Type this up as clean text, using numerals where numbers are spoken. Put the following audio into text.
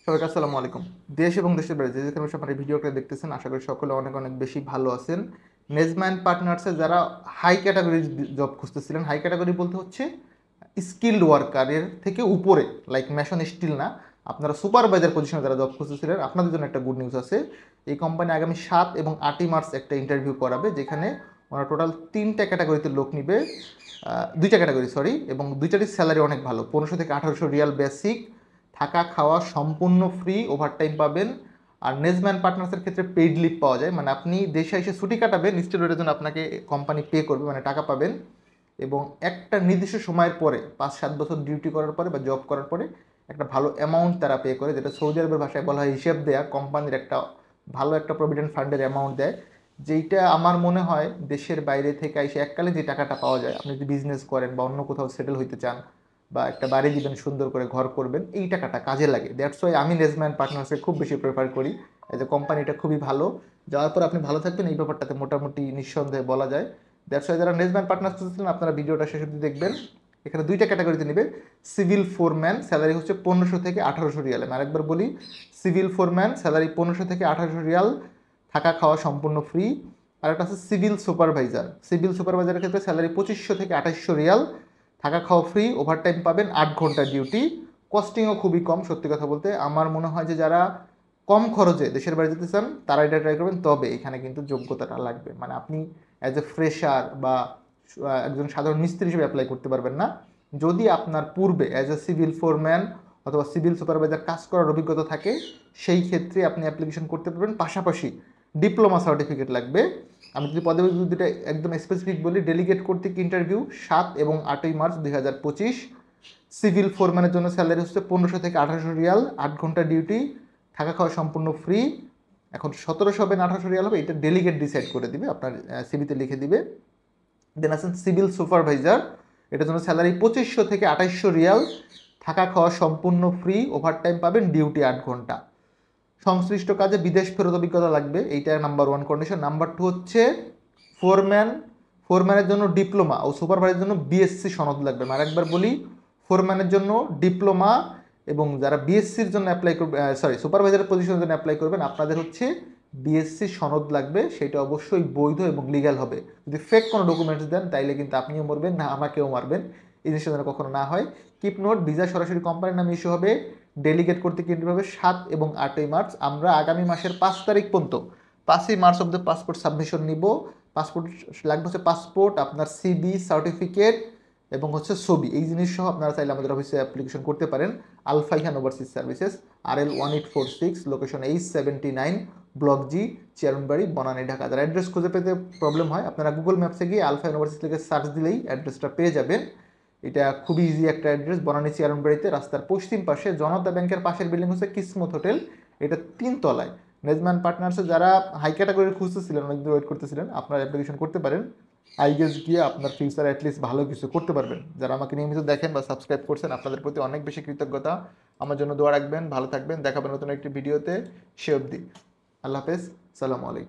সবাইকে আসসালামু আলাইকুম। দেশ এবং দেশের বাইরে যে যেখানে বসে আপনারা এই ভিডিওটা দেখতেছেন, আশা করি সকলে অনেক অনেক বেশি ভালো আছেন। নেজমা অ্যান্ড পার্টনার্সে যারা হাই ক্যাটাগরির জব খুঁজতেছিলেন, হাই ক্যাটাগরি বলতে হচ্ছে স্কিল্ড ওয়ার্কারের থেকে উপরে, লাইক মেশন স্টিল না, আপনারা সুপারভাইজার পজিশনে যারা জব খুঁজতেছিলেন, আপনাদের জন্য একটা গুড নিউজ আছে। এই কোম্পানি আগামী 7 এবং 8 মার্চ একটা ইন্টারভিউ করাবে, যেখানে ওনারা টোটাল 3টা ক্যাটাগরিতে লোক নিবে, 2টা ক্যাটাগরি সরি, এবং 2টারই স্যালারি অনেক ভালো, 1500 থেকে 1800 রিয়াল বেসিক, থাকা খাওয়া সম্পূর্ণ ফ্রি, ওভারটাইম পাবেন। আর নেজম্যান পার্টনার্সের ক্ষেত্রে পেইড লিভ পাওয়া যায়, মানে আপনি দেশে এসে ছুটি কাটাবেন, স্টেরয়েডের জন্য আপনাকে কোম্পানি পে করবে, মানে টাকা পাবেন। এবং একটা নির্দিষ্ট সময়ের পরে 5-7 বছর ডিউটি করার পরে বা জব করার পরে একটা ভালো অ্যামাউন্ট তারা পে করে, যেটা সৌদি আরবের ভাষায় বলা হয় হিসেব দেয়া। কোম্পানির একটা ভালো একটা প্রভিডেন্ট ফান্ডের অ্যামাউন্ট দেয়, যেইটা আমার মনে হয় দেশের বাইরে থেকে এসে এককালে যে টাকাটা পাওয়া যায়, আপনি যদি বিজনেস করেন বা অন্য কোথাও সেটেল হইতে চান বা একটা বাড়ি দিবেন, সুন্দর করে ঘর করবেন, এই টাকাটা কাজে লাগে। দ্যাটস ওয়াই আমি নেজম্যান পার্টনার্সকে খুব বেশি প্রেফার করি। এজ এ কোম্পানিটা খুবই ভালো, যাওয়ার পর আপনি ভালো থাকবেন, এই ব্যাপারটাতে মোটামুটি নিঃসন্দেহে বলা যায়। দ্যাটস ওয়াই যারা নেজম্যান পার্টনার্স খুঁজছিলেন, আপনারা ভিডিওটা শেষ অবধি দেখবেন। এখানে 2টা ক্যাটাগরিতে নেবে। সিভিল ফোরম্যান স্যালারি হচ্ছে 1500 থেকে 1800 রিয়াল। আমি আরেকবার বলি, সিভিল ফোরম্যান স্যালারি 1500 থেকে 1800 রিয়াল, থাকা খাওয়া সম্পূর্ণ ফ্রি। আর একটা আছে সিভিল সুপারভাইজার। সিভিল সুপারভাইজারের ক্ষেত্রে স্যালারি 2500 থেকে 2800 রিয়াল, থাকা খাওয়া ফ্রি, ওভারটাইম পাবেন, 8 ঘন্টা ডিউটি, কস্টিংও খুবই কম। সত্যি কথা বলতে আমার মনে হয় যে যারা কম খরচে দেশের বাইরে যেতে চান তারা এটা ট্রাই করবেন, তবে এখানে কিন্তু যোগ্যতাটা লাগবে। মানে আপনি অ্যাজ এ ফ্রেশার বা একজন সাধারণ মিস্ত্রি হিসেবে অ্যাপ্লাই করতে পারবেন না। যদি আপনার পূর্বে অ্যাজ এ সিভিল ফোরম্যান অথবা সিভিল সুপারভাইজার কাজ করার অভিজ্ঞতা থাকে, সেই ক্ষেত্রে আপনি অ্যাপ্লিকেশন করতে পারবেন। পাশাপাশি ডিপ্লোমা সার্টিফিকেট লাগবে। আমি যদি পদবি দুটো একদম স্পেসিফিক বলি, ডেলিগেট কর্তৃক ইন্টারভিউ 7 এবং 8 মার্চ 2025। সিভিল ফোরম্যানের জন্য স্যালারি হচ্ছে 1500 থেকে 1800 রিয়াল, 8 ঘন্টা ডিউটি, থাকা খাওয়া সম্পূর্ণ ফ্রি। এখন 1700 হবে না 1800 রিয়াল হবে, এটা ডেলিগেট ডিসাইড করে দিবে, আপনার সিভিতে লিখে দিবে। দেন আছেন সিভিল সুপারভাইজার, এটার জন্য স্যালারি 2500 থেকে 2800 রিয়াল, থাকা খাওয়া সম্পূর্ণ ফ্রি, ওভারটাইম পাবেন, ডিউটি 8 ঘন্টা। সংশ্লিষ্ট কাজে বিদেশ ফেরত অভিজ্ঞতা লাগবে, এইটা নাম্বার 1 কন্ডিশন। নাম্বার 2 হচ্ছে ফোরম্যানের জন্য ডিপ্লোমা ও সুপারভাইজারের জন্য বিএসসি সনদ লাগবে। আর একবার বলি, ফোরম্যানের জন্য ডিপ্লোমা, এবং যারা বিএসসির জন্য অ্যাপ্লাই করবে, সরি সুপারভাইজারের পজিশনের জন্য অ্যাপ্লাই করবেন, আপনাদের হচ্ছে বিএসসি সনদ লাগবে। সেটা অবশ্যই বৈধ এবং লিগ্যাল হবে। যদি ফেক কোনো ডকুমেন্টস দেন তাইলে কিন্তু আপনিও মরবেন, না আমাকেও মারবেন। এই জিনিসটা যেন কখনো না হয়। কিপ নোট, ভিসা সরাসরি কোম্পানির নামে ইস্যু হবে, ডেলিগেট করতে ইন্টারভিউ হবে 7 এবং 8 মার্চ। আমরা আগামী মাসের 5 তারিখ পর্যন্ত 5ই মার্চ অব্দি পাসপোর্ট সাবমিশন নিব। পাসপোর্ট লাগবে হচ্ছে পাসপোর্ট, আপনার সিবি সার্টিফিকেট এবং হচ্ছে ছবি, এই জিনিস সহ আপনারা চাইলে আমাদের অফিসে অ্যাপ্লিকেশন করতে পারেন। Alfaihan overseas services, RL 1846, location H79, block G, Chairmanbari, Banani, Dhaka. যারা অ্যাড্রেস খুঁজে পেতে প্রবলেম হয়, আপনারা গুগল ম্যাপসে গিয়ে আলফাইহান ওভারসিজ লিখে সার্চ দিলেই অ্যাড্রেসটা পেয়ে যাবেন। এটা খুবই ইজি একটা অ্যাড্রেস, বনানী চেয়ারনবাড়িতে, রাস্তার পশ্চিম পাশে, জনতা ব্যাংকের পাশের বিল্ডিং হচ্ছে কিসমত হোটেল, এটা 3 তলায়। নেজম্যান পার্টনার্সে যারা হাই ক্যাটাগরি খুঁজতেছিলেন, অনেকদিন ওয়েট করতেছিলেন, আপনারা অ্যাপ্লিকেশন করতে পারেন। আই গেস গিয়ে আপনার ফিউচারে অ্যাটলিস্ট ভালো কিছু করতে পারবেন। যারা আমাকে নিয়মিত দেখেন বা সাবস্ক্রাইব করছেন, আপনাদের প্রতি অনেক বেশি কৃতজ্ঞতা। আমার জন্য দোয়া রাখবেন, ভালো থাকবেন, দেখাবেন নতুন একটি ভিডিওতে। সে অবধি আল্লাহ হাফেজ, সালামু আলাইকুম।